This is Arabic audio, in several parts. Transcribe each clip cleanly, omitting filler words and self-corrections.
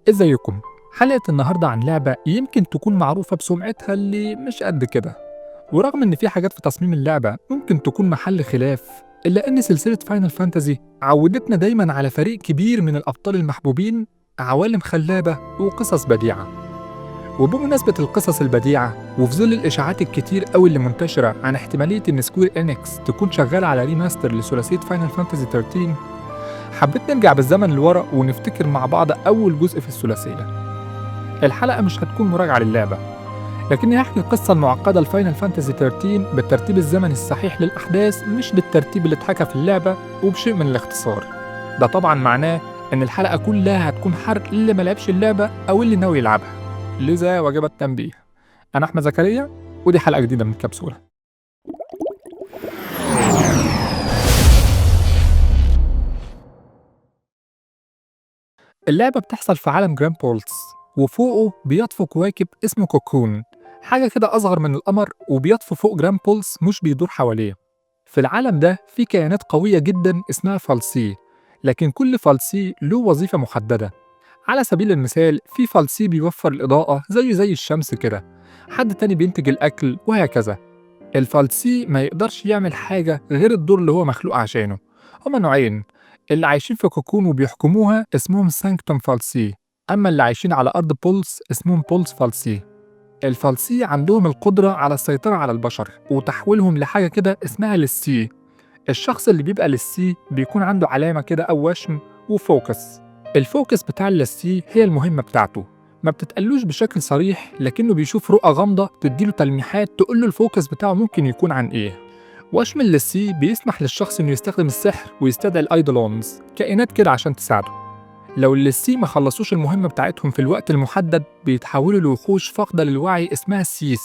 ازيكم؟ حلقة النهاردة عن لعبة يمكن تكون معروفة بسمعتها اللي مش قد كده، ورغم إن في حاجات في تصميم اللعبة ممكن تكون محل خلاف، إلا إن سلسلة فاينل فانتازي عودتنا دايماً على فريق كبير من الأبطال المحبوبين، عوالم خلابة وقصص بديعة. وبمناسبة القصص البديعة وفي ظل الإشاعات الكتير قوي اللي منتشرة عن احتمالية إن سكوير إنكس تكون شغالة على ريماستر لثلاثية فاينل فانتازي 13، حبيت نرجع بالزمن لورا ونفتكر مع بعض أول جزء في الثلاثية. الحلقة مش هتكون مراجعة للعبة، لكني هحكي القصة المعقدة لفاينل فانتازي 13 بالترتيب الزمني الصحيح للأحداث، مش بالترتيب اللي اتحكى في اللعبة وبشيء من الاختصار. ده طبعا معناه إن الحلقة كلها هتكون حرق للي ما لعبش اللعبة أو اللي ناوي يلعبها، لذا وجب التنبيه. أنا أحمد زكريا، ودي حلقة جديدة من الكبسولة. اللعبة بتحصل في عالم جراند بولز، وفوقه بيطفو كواكب اسمه كوكون، حاجة كده أصغر من القمر وبيطفو فوق جراند بولز مش بيدور حواليه. في العالم ده في كائنات قوية جدا اسمها فالسي، لكن كل فالسي له وظيفة محددة. على سبيل المثال في فالسي بيوفر الإضاءة زي الشمس كده، حد تاني بينتج الأكل وهكذا. الفالسي ما يقدرش يعمل حاجة غير الدور اللي هو مخلوق عشانه. هما نوعين، اللي عايشين في كوكون وبيحكموها اسمهم سانكتوم فالسي، أما اللي عايشين على أرض بولس اسمهم بولس فالسي. الفالسي عندهم القدرة على السيطرة على البشر وتحويلهم لحاجة كده اسمها للسي. الشخص اللي بيبقى للسي بيكون عنده علامة كده أو وشم وفوكس. الفوكس بتاع اللسي هي المهمة بتاعته، ما بتتقالوش بشكل صريح، لكنه بيشوف رؤى غامضة تديله تلميحات تقوله الفوكس بتاعه ممكن يكون عن إيه. وشم اللسي بيسمح للشخص إنه يستخدم السحر ويستدعي الأيدولونز، كائنات كده عشان تساعده. لو اللسي ما خلصوش المهمة بتاعتهم في الوقت المحدد بيتحولوا لوحوش فاقدة للوعي اسمها السيس،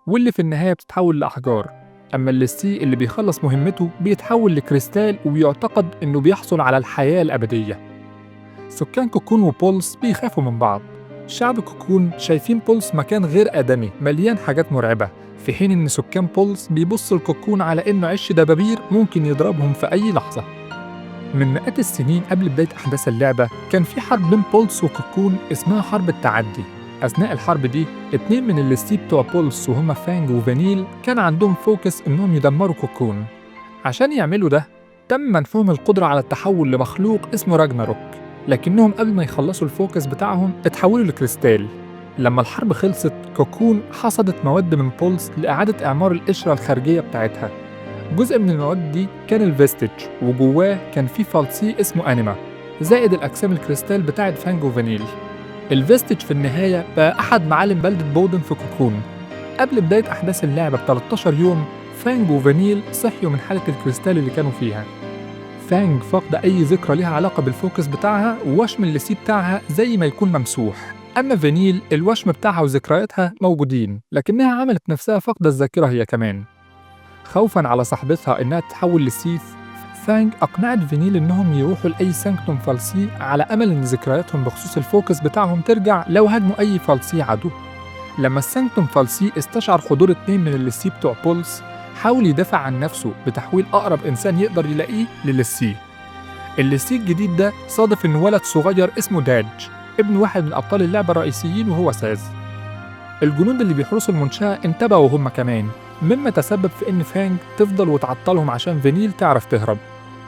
واللي في النهاية بتتحول لأحجار. أما اللسي اللي بيخلص مهمته بيتحول لكريستال وبيعتقد إنه بيحصل على الحياة الأبدية. سكان كوكون وبولس بيخافوا من بعض. شعب كوكون شايفين بولس مكان غير آدمي مليان حاجات مرعبة، في حين إن سكان بولس بيبصوا لكوكون على إنه عش دبابير ممكن يضربهم في أي لحظة. من مئات السنين قبل بداية أحداث اللعبة كان في حرب بين بولس وكوكون اسمها حرب التعدي. أثناء الحرب دي اتنين من الليستي بتوع بولس وهما فانج وفانيل كان عندهم فوكس إنهم يدمروا كوكون. عشان يعملوا ده تم منحهم القدرة على التحول لمخلوق اسمه راجناروك، لكنهم قبل ما يخلصوا الفوكس بتاعهم اتحولوا لكريستال. لما الحرب خلصت كوكون حصدت مواد من بولس لإعادة إعمار القشرة الخارجية بتاعتها. جزء من المواد دي كان الفيستج، وجواه كان في فالسي اسمه أنيما، زائد الأجسام الكريستال بتاعت فانج وفانيل. الفيستج في النهاية بقى أحد معالم بلدة بودن في كوكون. قبل بداية أحداث اللعبة ب 13 يوم فانج وفانيل صحيوا من حالة الكريستال اللي كانوا فيها. فانج فاقدة أي ذكرى ليها علاقة بالفوكس بتاعها، ووشم الليسي بتاعها زي ما يكون ممسوح. أما فانيل الوشم بتاعها وذكرياتها موجودين، لكنها عملت نفسها فاقدة الذاكرة هي كمان. خوفاً على صاحبتها إنها تتحول للسيث، فانج أقنعت فانيل إنهم يروحوا لأي سانكتوم فالسي على أمل إن ذكرياتهم بخصوص الفوكس بتاعهم ترجع لو هاجموا أي فالسي عدو. لما السانكتوم فالسي استشعر حضور اتنين من الليسي بتوع بولس حاول يدافع عن نفسه بتحويل أقرب إنسان يقدر يلاقيه للسي. الليسي الجديد ده صادف إنه ولد صغير اسمه داج، ابن واحد من أبطال اللعبة الرئيسيين وهو ساز. الجنود اللي بيحرسوا المنشأة انتبهوا هم كمان، مما تسبب في إن فانج تفضل وتعطلهم عشان فانيل تعرف تهرب.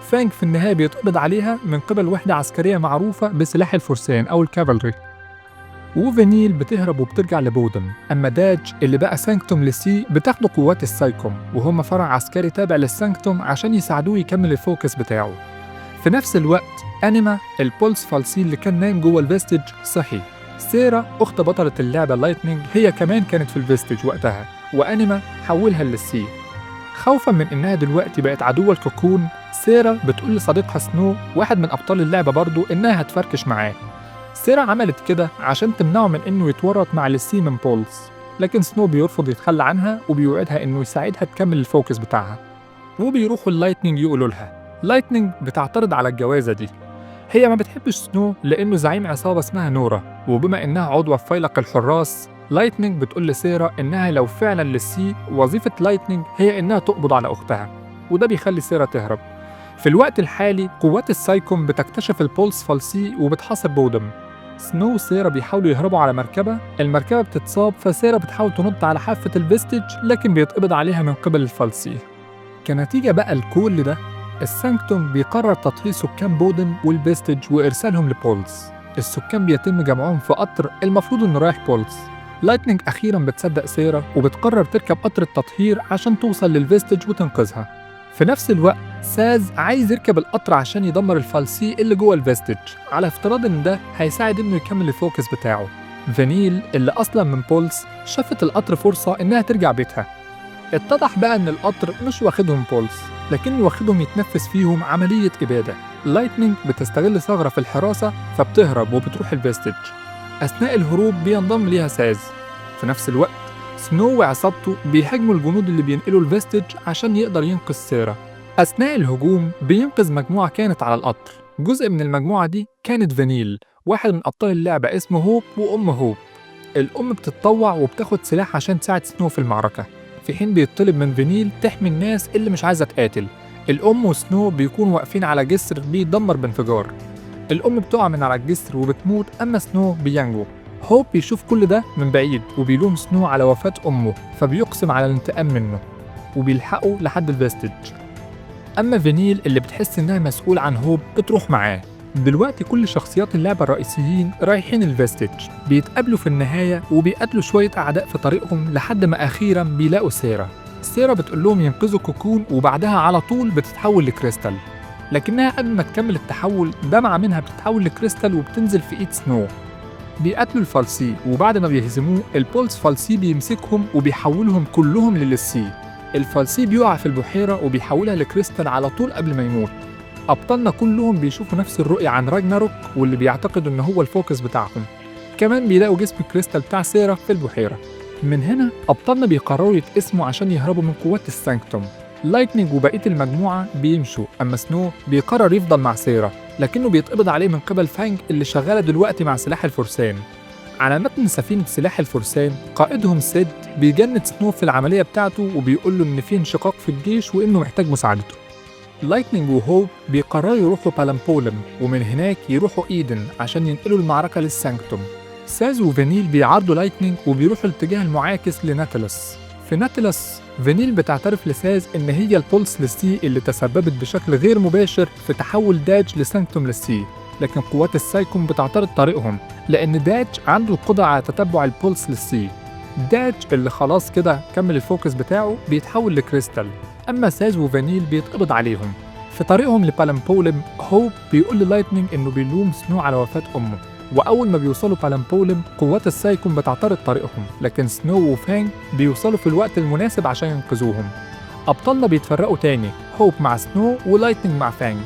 فانج في النهاية بيتقبض عليها من قبل وحدة عسكرية معروفة بسلاح الفرسان أو الكافالري، وفانيل بتهرب وبترجع لبودن. أما داج اللي بقى سانكتوم لسي بتاخده قوات السايكوم، وهم فرع عسكري تابع للسانكتوم عشان يساعدوه يكمل الفوكس بتاعه. في نفس الوقت أنيما البولس فالسي اللي كان نايم جوه الفيستج صحي. سيرا أخت بطلة اللعبة لايتنينج هي كمان كانت في الفيستج وقتها، وأنيما حولها للسي. خوفاً من إنها دلوقتي بقت عدوة الكوكون، سيرا بتقول لصديقها سنو واحد من أبطال اللعبة برضه إنها هتفركش معاه. سيرا عملت كده عشان تمنعه من إنه يتورط مع لسي من بولس، لكن سنو بيرفض يتخلى عنها وبيوعدها إنه يساعدها تكمل الفوكس بتاعها. وبيروحوا اللايتنينج يقولوا لها. لايتنينج بتعترض على الجوازة دي، هي ما بتحبش سنو لأنه زعيم عصابة اسمها نورا، وبما إنها عضوة في فيلق الحراس لايتنينج بتقول لسيرا إنها لو فعلا للسي وظيفة لايتنينج هي إنها تقبض على أختها، وده بيخلي سيرا تهرب. في الوقت الحالي قوات السايكوم بتكتشف البولس فالسي وبتحاصر بودم. سنو وسيرا بيحاولوا يهربوا على مركبة، المركبة بتتصاب فسيرا بتحاول تنط على حافة الفيستيج لكن بيتقبض عليها من قبل الفالسي. كنتيجة بقى لكل ده، السانكتوم بيقرر تطهير سكان بودن والفيستيج وإرسالهم لبولس. السكان بيتم جمعهم في قطر المفروض إنه رايح بولس. لايتنينج أخيراً بتصدق سيرا وبتقرر تركب قطر التطهير عشان توصل للفيستيج وتنقذها. في نفس الوقت ساز عايز يركب القطر عشان يدمر الفالسي اللي جوه الفيستيج، على افتراض إن ده هيساعد إنه يكمل الفوكس بتاعه. فانيل اللي أصلاً من بولس شافت القطر فرصة إنها ترجع بيتها. اتضح بقى إن القطر مش واخدهم بولس، لكنه واخدهم يتنفذ فيهم عملية إبادة. لايتنينج بتستغل ثغرة في الحراسة فبتهرب وبتروح الفيستيج. أثناء الهروب بينضم ليها ساز. في نفس الوقت سنو وعصابته بيهاجموا الجنود اللي بينقلوا الفيستيج عشان يقدر ينقذ سيرا. أثناء الهجوم بينقذ مجموعة كانت على القطر. جزء من المجموعة دي كانت فانيل، واحد من أبطال اللعبة اسمه هوب وأم هوب. الأم بتتطوع وبتاخد سلاح عشان تساعد سنو في المعركة، في حين بيطلب من فانيل تحمي الناس اللي مش عايزة تقاتل. الأم وسنو بيكونوا واقفين على جسر بيدمر بانفجار. الأم بتقع من على الجسر وبتموت، أما سنو بينجو. هوب بيشوف كل ده من بعيد وبيلوم سنو على وفاة أمه، فبيقسم على الانتقام منه وبيلحقوا لحد الفيستيج. أما فانيل اللي بتحس إنها مسؤول عن هوب بتروح معاه. دلوقتي كل شخصيات اللعبة الرئيسيين رايحين الفيستيج، بيتقابلوا في النهاية وبيقاتلوا شوية أعداء في طريقهم لحد ما أخيراً بيلاقوا سيرا. سيرا بتقول لهم ينقذوا كوكون وبعدها على طول بتتحول لكريستال، لكنها قبل ما تكمل التحول دمعة منها بتتحول لكريستال وبتنزل في إيد سنو. بيقاتلوا الفالسي وبعد ما بيهزموه البولس فالسي بيمسكهم وبيحولهم كلهم للسي. الفالسي بيقع في البحيرة وبيحولها لكريستال على طول قبل ما يموت. أبطالنا كلهم بيشوفوا نفس الرؤية عن راجناروك واللي بيعتقدوا إن هو الفوكس بتاعهم. كمان بيلاقوا جسم الكريستال بتاع سيرا في البحيرة. من هنا أبطالنا بيقرروا يتقسموا عشان يهربوا من قوات السانكتوم. لايتنينج وبقية المجموعة بيمشوا، أما سنو بيقرر يفضل مع سيرا لكنه بيتقبض عليه من قبل فانج اللي شغالة دلوقتي مع سلاح الفرسان. على متن سفينة سلاح الفرسان قائدهم سيد بيجند سنو في العملية بتاعته وبيقول له إن في انشقاق في الجيش وإنه محتاج مساعدته. لايتنينج وهوب بيقرروا يروحوا بالامبولم ومن هناك يروحوا إيدن عشان ينقلوا المعركة للسانكتوم. ساز وفانيل بيعارضوا لايتنينج وبيروحوا الاتجاه المعاكس لناتلس. في ناتلس فانيل بتعترف لساز إن هي البولس للسي اللي تسببت بشكل غير مباشر في تحول داج لسانكتوم للسي، لكن قوات السايكوم بتعترض طريقهم لأن داج عنده القدرة على تتبع البولس للسي. داج اللي خلاص كده كمل الفوكس بتاعه بيتحول لكريستال، أما ساز وفانيل بيتقبض عليهم. في طريقهم لبالامبولم هوب بيقول للايتنينج إنه بيلوم سنو على وفاة أمه، وأول ما بيوصلوا بالامبولم قوات السايكوم بتعترض طريقهم، لكن سنو وفانج بيوصلوا في الوقت المناسب عشان ينقذوهم. أبطالنا بيتفرقوا تاني، هوب مع سنو ولايتنينج مع فانج.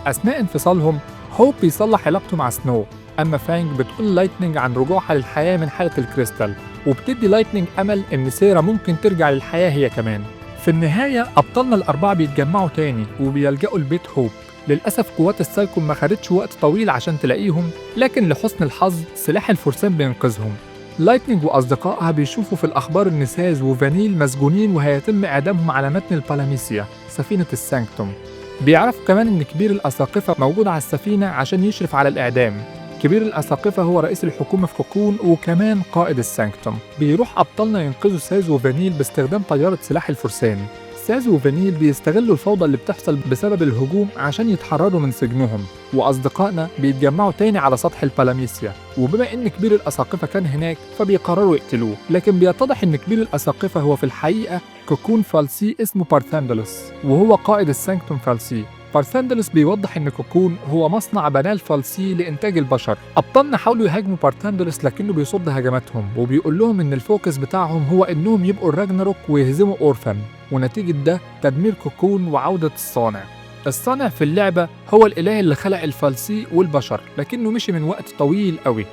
أثناء انفصالهم هوب بيصلح علاقته مع سنو، أما فانج بتقول لايتنينج عن رجوعها للحياة من حالة الكريستال، وبتدي لايتنينج أمل إن سيرا ممكن ترجع للحياة هي كمان. في النهاية أبطالنا الأربعة بيتجمعوا تاني وبيلجأوا لبيت هوب. للأسف قوات السايكوم ما خدتش وقت طويل عشان تلاقيهم، لكن لحسن الحظ سلاح الفرسان بينقذهم. لايتنينج وأصدقائها بيشوفوا في الأخبار إن ساز وفانيل مسجونين وهيتم إعدامهم على متن البالاميسيا سفينة السانكتوم. بيعرفوا كمان إن كبير الأساقفة موجود على السفينة عشان يشرف على الإعدام. كبير الأساقفة هو رئيس الحكومة في كوكون وكمان قائد السانكتوم. بيروح أبطالنا ينقذوا ساز وفانيل باستخدام طيارة سلاح الفرسان. ساز وفانيل بيستغلوا الفوضى اللي بتحصل بسبب الهجوم عشان يتحرروا من سجنهم، وأصدقائنا بيتجمعوا تاني على سطح البالاميسيا، وبما إن كبير الأساقفة كان هناك فبيقرروا يقتلوه، لكن بيتضح إن كبير الأساقفة هو في الحقيقة كوكون فالسي اسمه بارثاندلوس، وهو قائد السانكتوم فالسي. بارثاندلوس بيوضح إن كوكون هو مصنع بنال فالسي لإنتاج البشر. أبطالنا حاولوا يهاجموا بارثاندلوس لكنه بيصد هجماتهم، وبيقول لهم إن الفوكس بتاعهم هو إنهم يبقوا الراجناروك ويهزموا أورفان، ونتيجة ده تدمير كوكون وعودة الصانع. الصانع في اللعبة هو الإله اللي خلق الفالسي والبشر، لكنه مشي من وقت طويل قوي.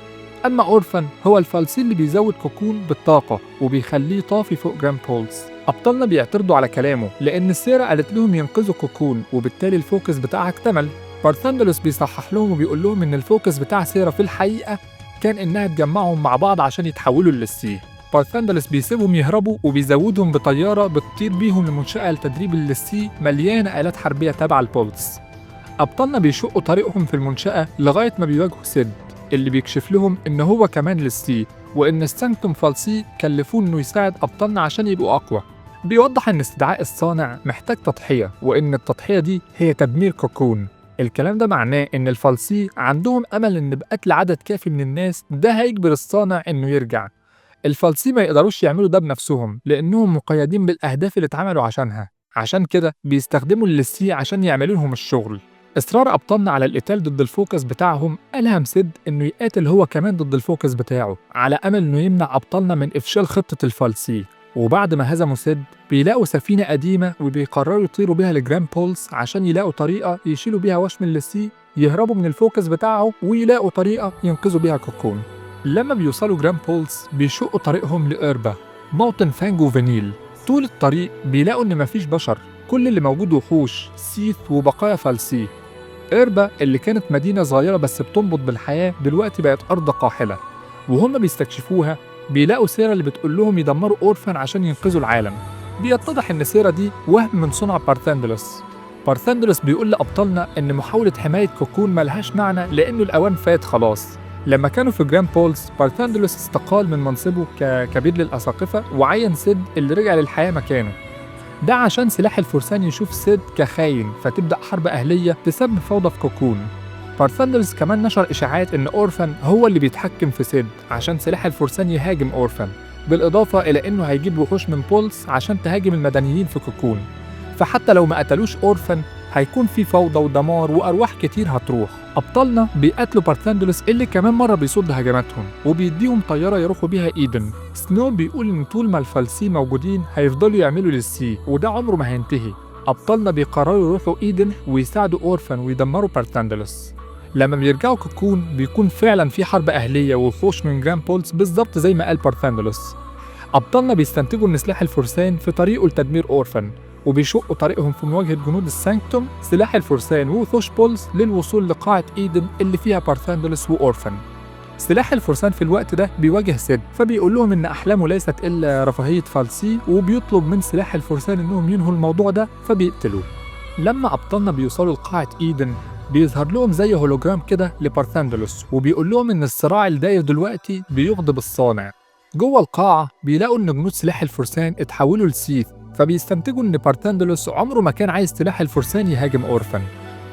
أما أورفان هو الفالسي اللي بيزود كوكون بالطاقة وبيخليه طافي فوق جراند بولس. أبطالنا بيعترضوا على كلامه لأن سيرا قالت لهم ينقذوا كوكون وبالتالي الفوكس بتاعها اكتمل. بارثاندلوس بيصحح لهم وبيقول لهم إن الفوكس بتاع سيرا في الحقيقة كان إنها تجمعهم مع بعض عشان يتحولوا للسي. بارثاندلوس بيسيبهم يهربوا وبيزودهم بطيارة بتطير بيهم لمنشأة لتدريب للسي مليانة آلات حربية تابعة لبولس. أبطالنا بيشقوا طريقهم في المنشأة لغاية ما بيواجهوا سيد. اللي بيكشف لهم إن هو كمان للسي، وإن السانكتوم فالسي كلفوه إنه يساعد أبطالنا عشان يبقوا أقوى. بيوضح إن استدعاء الصانع محتاج تضحية، وإن التضحية دي هي تدمير كوكون. الكلام ده معناه إن الفالسي عندهم أمل إن بقتل عدد كافي من الناس ده هيجبر الصانع إنه يرجع. الفالسي ما يقدروش يعملوا ده بنفسهم لأنهم مقيدين بالأهداف اللي اتعملوا عشانها، عشان كده بيستخدموا الليسي عشان يعملوا لهم الشغل. إصرار أبطالنا على القتال ضد الفوكس بتاعهم ألهم سيد إنه يقاتل هو كمان ضد الفوكس بتاعه، على أمل إنه يمنع أبطالنا من إفشال خطة الفالسي. وبعد ما هزموا سيد بيلاقوا سفينة قديمة وبيقرروا يطيروا بيها لجراند بولس عشان يلاقوا طريقة يشيلوا بيها وشم الليسي، يهربوا من الفوكس بتاعه ويلاقوا طريقة ينقذوا بيها كوكون. لما بيوصلوا جراند بولس بيشقوا طريقهم لإيربا، موطن فانج وفانيل. طول الطريق بيلاقوا إن مفيش بشر، كل اللي موجود وحوش، سيث وبقايا فالسي. إيربا اللي كانت مدينة صغيرة بس بتنبض بالحياة دلوقتي بقت أرض قاحلة، وهم بيستكشفوها بيلاقوا سيرا اللي بتقول لهم يدمروا أورفان عشان ينقذوا العالم. بيتضح إن سيرا دي وهم من صنع بارثاندلوس. بارثاندلوس بيقول لأبطالنا إن محاولة حماية كوكون ملهاش معنى لأنه الأوان فات خلاص. لما كانوا في جراند بولس بارثاندلوس استقال من منصبه ككبير للأساقفة وعين سيد اللي رجع للحياة مكانه، ده عشان سلاح الفرسان يشوف سيد كخاين فتبدأ حرب أهلية تسبب فوضى في كوكون. بارثاندلوس كمان نشر إشاعات إن أورفان هو اللي بيتحكم في سيد عشان سلاح الفرسان يهاجم أورفان، بالإضافة إلى إنه هيجيب وحوش من بولس عشان تهاجم المدنيين في كوكون. فحتى لو ما قتلوش أورفان هيكون في فوضى ودمار وأرواح كتير هتروح. أبطالنا بيقاتلوا بارثاندلوس اللي كمان مرة بيصد هجماتهم وبيديهم طيارة يروحوا بيها إيدن. سنو بيقول إن طول ما الفالسي موجودين هيفضلوا يعملوا للسي وده عمره ما هينتهي. أبطالنا بيقرروا يروحوا إيدن ويساعدوا أورفان ويدمروا بارثاندلوس. لما بيرجعوا كوكون بيكون فعلا في حرب أهلية ووحوش من جراند بولس بالظبط زي ما قال بارثاندلوس. أبطالنا بيستنتجوا إن سلاح الفرسان في طريقه لتدمير أورفان، وبيشقوا طريقهم في مواجهة جنود السانكتوم سلاح الفرسان ووحوش بولس للوصول لقاعة إيدن اللي فيها بارثاندلوس وأورفان. سلاح الفرسان في الوقت ده بيواجه سيد فبيقول لهم إن أحلامه ليست إلا رفاهية فالسي، وبيطلب من سلاح الفرسان إنهم ينهوا الموضوع ده فبيقتلوه. لما أبطالنا بيوصلوا لقاعة إيدن بيظهر لهم زي هولوجرام كده لبارثاندلوس وبيقول لهم إن الصراع الداير دلوقتي بيغضب الصانع. جوه القاعة بيلاقوا إن جنود سلاح الفرسان اتحولوا لسيث، فبيستنتجوا إن بارثاندلوس عمره ما كان عايز سلاح الفرسان يهاجم أورفان.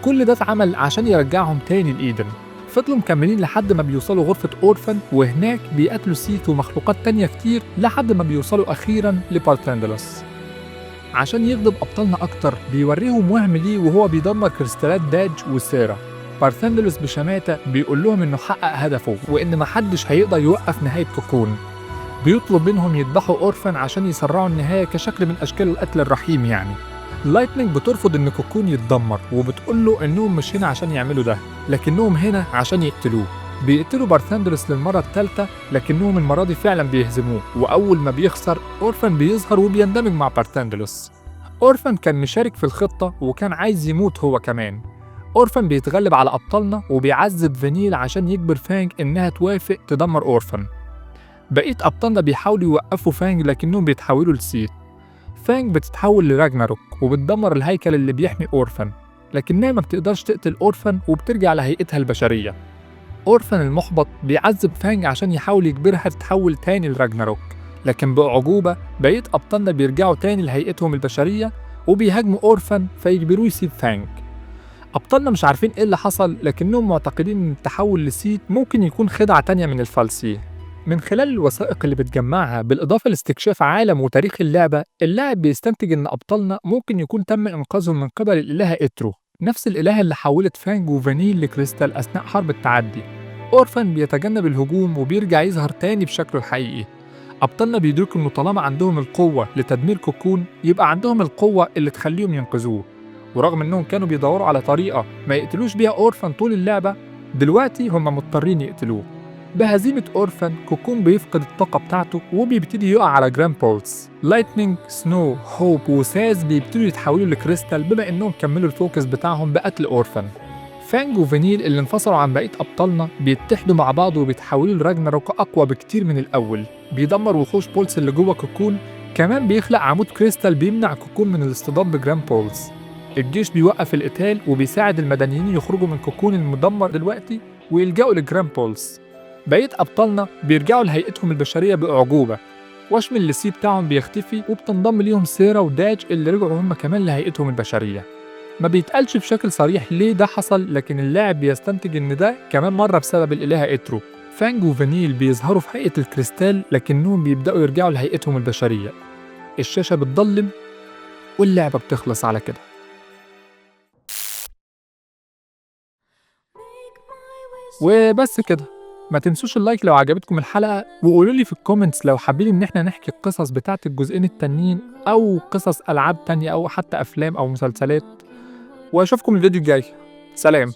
كل ده اتعمل عشان يرجعهم تاني لإيدن. فضلوا مكملين لحد ما بيوصلوا غرفة أورفان وهناك بيقاتلوا سيث ومخلوقات تانية كتير لحد ما بيوصلوا أخيرا لبارثاندلوس. عشان يغضب أبطالنا أكتر بيوريهم وهم ليه وهو بيدمر كريستالات داج وسيرا. بارثاندلوس بشماتة بيقول لهم إنه حقق هدفه وإن محدش هيقدر يوقف نهاية كوكون. بيطلب منهم يذبحوا أورفان عشان يسرعوا النهاية كشكل من أشكال القتل الرحيم يعني. لايتنينج بترفض إن كوكون يتدمر وبتقول له إنهم مش هنا عشان يعملوا ده لكنهم هنا عشان يقتلوه. بيقتلوا بارثاندلوس للمرة الثالثة لكنهم المرة دي فعلا بيهزموه، وأول ما بيخسر أورفان بيظهر وبيندمج مع بارثاندلوس. أورفان كان مشارك في الخطة وكان عايز يموت هو كمان. أورفان بيتغلب على أبطالنا وبيعذب فانيل عشان يجبر فانج إنها توافق تدمر أورفان. بقية أبطالنا بيحاولوا يوقفوا فانج لكنهم بيتحولوا لسيث. فانج بتتحول لراجناروك وبتدمر الهيكل اللي بيحمي أورفان، لكنها ما بتقدرش تقتل أورفان وبترجع لهيئتها البشرية. أورفان المحبط بيعذب فانج عشان يحاول يجبرها تتحول تاني لراجناروك، لكن بأعجوبة بقية أبطالنا بيرجعوا تاني لهيئتهم البشرية وبيهاجموا أورفان فيجبروه يسيب فانج. أبطالنا مش عارفين إيه اللي حصل لكنهم معتقدين إن التحول لسيث ممكن يكون خدعة تانية من الفالسي. من خلال الوثائق اللي بتجمعها بالإضافة لاستكشاف عالم وتاريخ اللعبة، اللاعب بيستنتج إن أبطالنا ممكن يكون تم إنقاذهم من قبل الإلهة إترو، نفس الإله اللي حولت فانج وفانيل لكريستال أثناء حرب التعدي. أورفان بيتجنب الهجوم وبيرجع يظهر تاني بشكله الحقيقي. أبطالنا بيدركوا إنه طالما عندهم القوة لتدمير كوكون يبقى عندهم القوة اللي تخليهم ينقذوه، ورغم إنهم كانوا بيدوروا على طريقة ما يقتلوش بيها أورفان طول اللعبة، دلوقتي هم مضطرين يقتلوه. بهزيمة أورفان كوكون بيفقد الطاقة بتاعته وبيبتدي يقع على جراند بولس. لايتنينج، سنو، هوب وساز بيبتدوا يتحولوا لكريستال بما إنهم كملوا الفوكس بتاعهم بقتل أورفان. فانج وفانيل اللي انفصلوا عن بقية أبطالنا بيتحدوا مع بعض وبيتحولوا لراجناروك أقوى بكتير من الأول، بيدمر وحوش بولس اللي جوه كوكون، كمان بيخلق عمود كريستال بيمنع كوكون من الاصطدام بجراند بولس. الجيش بيوقف القتال وبيساعد المدنيين يخرجوا من كوكون المدمر دلوقتي ويلجأوا لجرامبولز. بقية أبطالنا بيرجعوا لهيئتهم البشرية بأعجوبة، وشم الليسي بتاعهم بيختفي وبتنضم ليهم سيرا وداج اللي رجعوا هم كمان لهيئتهم البشرية. ما بيتقالش بشكل صريح ليه ده حصل، لكن اللاعب بيستنتج إن ده كمان مرة بسبب الإلهة إترو. فانج وفانيل بيظهروا في هيئة الكريستال لكنهم بيبدأوا يرجعوا لهيئتهم البشرية. الشاشة بتضلم واللعبة بتخلص على كده. وبس كده. ما تنسوش اللايك لو عجبتكم الحلقة، وقولوا لي في الكومنتس لو حابين إن احنا نحكي القصص بتاعة الجزئين التانيين أو قصص ألعاب تانية أو حتى أفلام أو مسلسلات. وأشوفكم الفيديو الجاي. سلام.